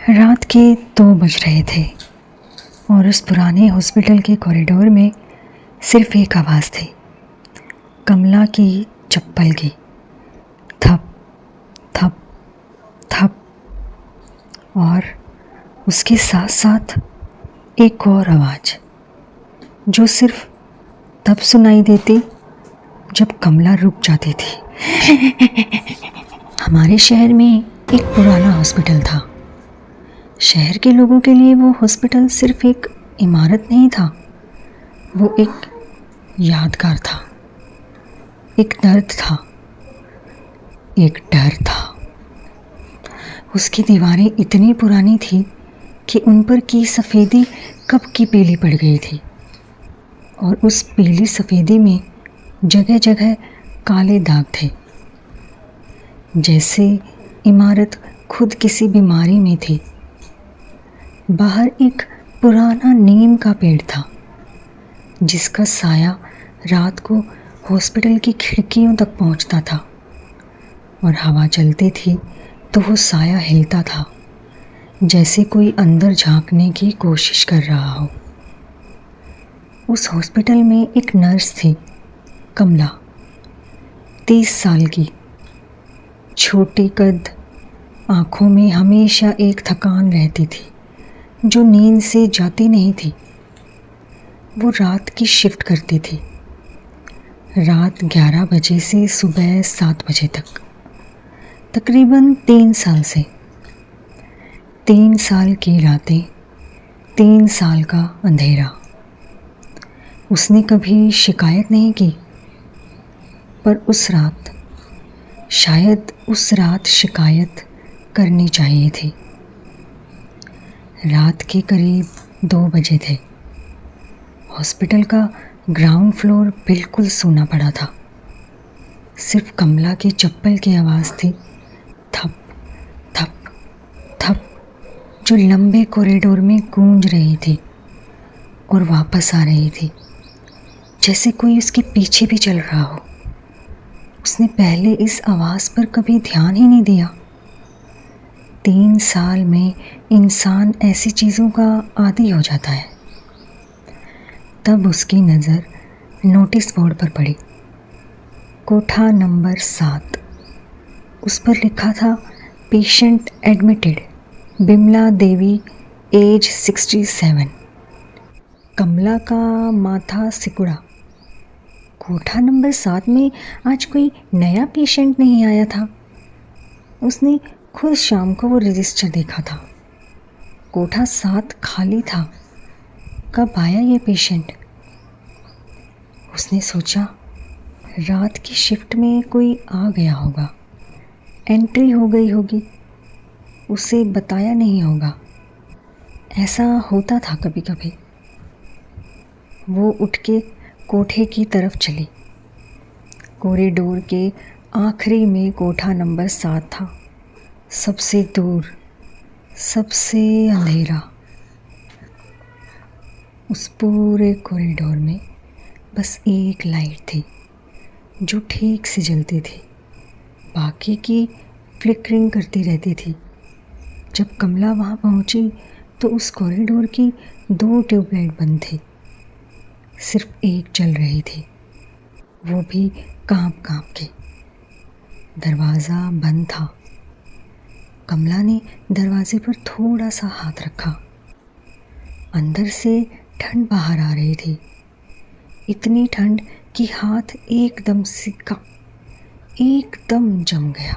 रात के 2 बज रहे थे और उस पुराने हॉस्पिटल के कॉरिडोर में सिर्फ एक आवाज़ थी, कमला की चप्पल की थप थप थप। और उसके साथ साथ एक और आवाज़ जो सिर्फ तब सुनाई देती जब कमला रुक जाती थी। हमारे शहर में एक पुराना हॉस्पिटल था। शहर के लोगों के लिए वो हॉस्पिटल सिर्फ एक इमारत नहीं था, वो एक यादगार था, एक दर्द था, एक डर था। उसकी दीवारें इतनी पुरानी थी कि उन पर की सफ़ेदी कब की पीली पड़ गई थी और उस पीली सफ़ेदी में जगह जगह काले दाग थे, जैसे इमारत खुद किसी बीमारी में थी। बाहर एक पुराना नीम का पेड़ था जिसका साया रात को हॉस्पिटल की खिड़कियों तक पहुंचता था और हवा चलती थी तो वो साया हिलता था, जैसे कोई अंदर झांकने की कोशिश कर रहा हो। उस हॉस्पिटल में एक नर्स थी, कमला, 30 साल की, छोटी कद, आँखों में हमेशा एक थकान रहती थी जो नींद से जाती नहीं थी। वो रात की शिफ्ट करती थी, रात 11 बजे से सुबह 7 बजे तक, तकरीबन 3 साल से। 3 साल की रातें, 3 साल का अंधेरा। उसने कभी शिकायत नहीं की, पर उस रात, शायद उस रात शिकायत करनी चाहिए थी। रात के करीब 2 बजे थे। हॉस्पिटल का ग्राउंड फ्लोर बिल्कुल सूना पड़ा था। सिर्फ कमला की चप्पल की आवाज़ थी, थप थप थप, जो लंबे कॉरिडोर में गूंज रही थी और वापस आ रही थी, जैसे कोई उसके पीछे भी चल रहा हो। उसने पहले इस आवाज़ पर कभी ध्यान ही नहीं दिया। 3 साल में इंसान ऐसी चीज़ों का आदी हो जाता है। तब उसकी नज़र नोटिस बोर्ड पर पड़ी, कोठा नंबर 7। उस पर लिखा था, पेशेंट एडमिटेड, बिमला देवी, एज 67। कमला का माथा सिकुड़ा। कोठा नंबर 7 में आज कोई नया पेशेंट नहीं आया था। उसने खुद शाम को वो रजिस्टर देखा था। कोठा 7 खाली था। कब आया ये पेशेंट? उसने सोचा, रात की शिफ्ट में कोई आ गया होगा, एंट्री हो गई होगी, उसे बताया नहीं होगा। ऐसा होता था कभी कभी। वो उठ के कोठे की तरफ चली। कॉरिडोर के आखिरी में कोठा नंबर 7 था, सबसे दूर, सबसे अंधेरा। उस पूरे कॉरिडोर में बस एक लाइट थी जो ठीक से जलती थी, बाकी की फ्लिकरिंग करती रहती थी। जब कमला वहाँ पहुँची तो उस कॉरिडोर की 2 ट्यूबलाइट बंद थी, सिर्फ एक जल रही थी, वो भी कांप कांप के। दरवाज़ा बंद था। कमला ने दरवाजे पर थोड़ा सा हाथ रखा। अंदर से ठंड बाहर आ रही थी, इतनी ठंड कि हाथ एकदम सिक्का, एकदम जम गया।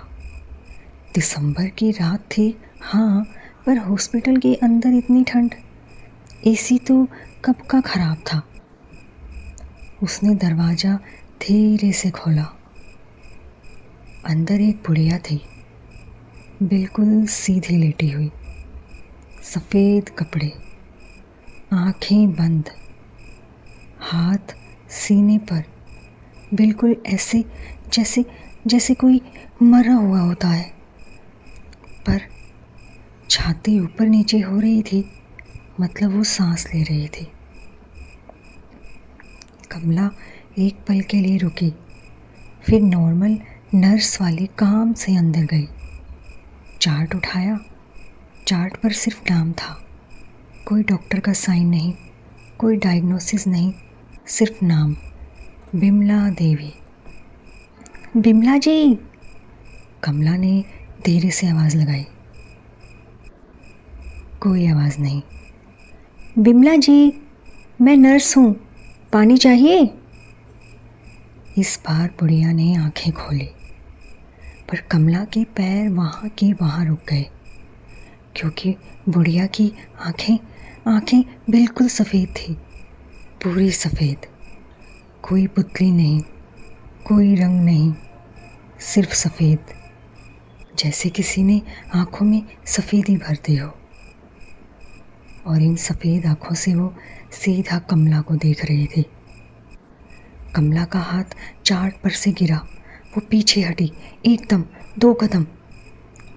दिसंबर की रात थी, हाँ, पर हॉस्पिटल के अंदर इतनी ठंड। एसी तो कब का खराब था। उसने दरवाज़ा धीरे से खोला। अंदर एक बुढ़िया थी, बिल्कुल सीधी लेटी हुई, सफ़ेद कपड़े, आँखें बंद, हाथ सीने पर, बिल्कुल ऐसे जैसे कोई मरा हुआ होता है, पर छाती ऊपर नीचे हो रही थी, मतलब वो सांस ले रही थी। कमला एक पल के लिए रुकी, फिर नॉर्मल नर्स वाली काम से अंदर गई। चार्ट उठाया, चार्ट पर सिर्फ नाम था, कोई डॉक्टर का साइन नहीं, कोई डायग्नोसिस नहीं, सिर्फ नाम, बिमला देवी। बिमला जी, कमला ने धीरे से आवाज़ लगाई। कोई आवाज़ नहीं। बिमला जी, मैं नर्स हूँ, पानी चाहिए? इस बार बुढ़िया ने आंखें खोली, पर कमला के पैर वहाँ के वहाँ रुक गए, क्योंकि बुढ़िया की आंखें बिल्कुल सफ़ेद थी, पूरी सफ़ेद। कोई पुतली नहीं, कोई रंग नहीं, सिर्फ सफ़ेद, जैसे किसी ने आँखों में सफ़ेदी भर दी हो। और इन सफ़ेद आँखों से वो सीधा कमला को देख रही थी। कमला का हाथ चार्ट पर से गिरा, वो पीछे हटी, एकदम 2 कदम।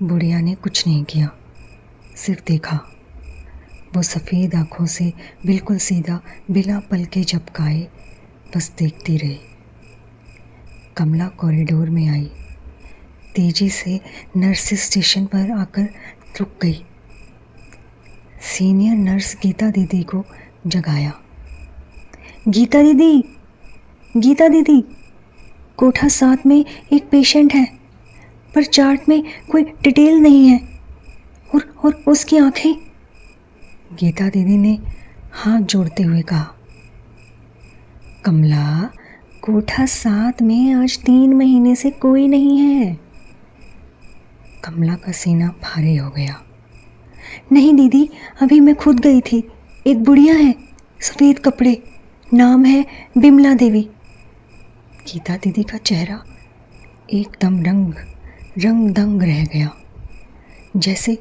बुढ़िया ने कुछ नहीं किया, सिर्फ देखा। वो सफ़ेद आँखों से बिल्कुल सीधा, बिना पलके झपकाए, बस देखती रही। कमला कॉरिडोर में आई, तेजी से नर्सिस स्टेशन पर आकर रुक गई। सीनियर नर्स गीता दीदी को जगाया। गीता दीदी, गीता दीदी, कोठा 7 में एक पेशेंट है, पर चार्ट में कोई डिटेल नहीं है। और उसकी आंखें। गीता दीदी ने हाथ जोड़ते हुए कहा। कमला, कोठा 7 में आज 3 महीने से कोई नहीं है। कमला का सीना भारी हो गया। नहीं दीदी, अभी मैं खुद गई थी। एक बुढ़िया है, सफ़ेद कपड़े, नाम है बिमला देवी। गीता दीदी का चेहरा एकदम रंग दंग रह गया, जैसे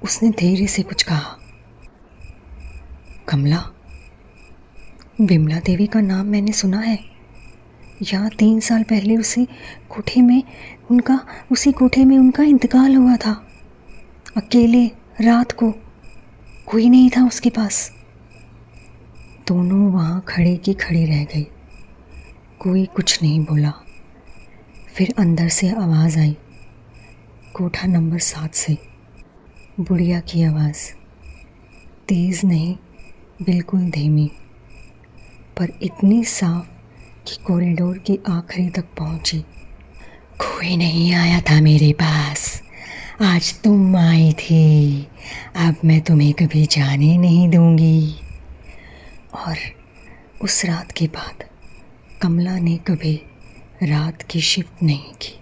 उसने धीरे से कुछ कहा। कमला, बिमला देवी का नाम मैंने सुना है। यहाँ 3 साल पहले उसी कोठे में उनका इंतकाल हुआ था। अकेले, रात को, कोई नहीं था उसके पास। दोनों वहाँ खड़े की खड़ी रह गई, कोई कुछ नहीं बोला। फिर अंदर से आवाज़ आई, कोठा नंबर 7 से, बुढ़िया की आवाज़, तेज़ नहीं, बिल्कुल धीमी, पर इतनी साफ कि कॉरिडोर की आखिरी तक पहुंची। कोई नहीं आया था मेरे पास, आज तुम आई थी, अब मैं तुम्हें कभी जाने नहीं दूंगी। और उस रात के बाद कमला ने कभी रात की शिफ्ट नहीं की।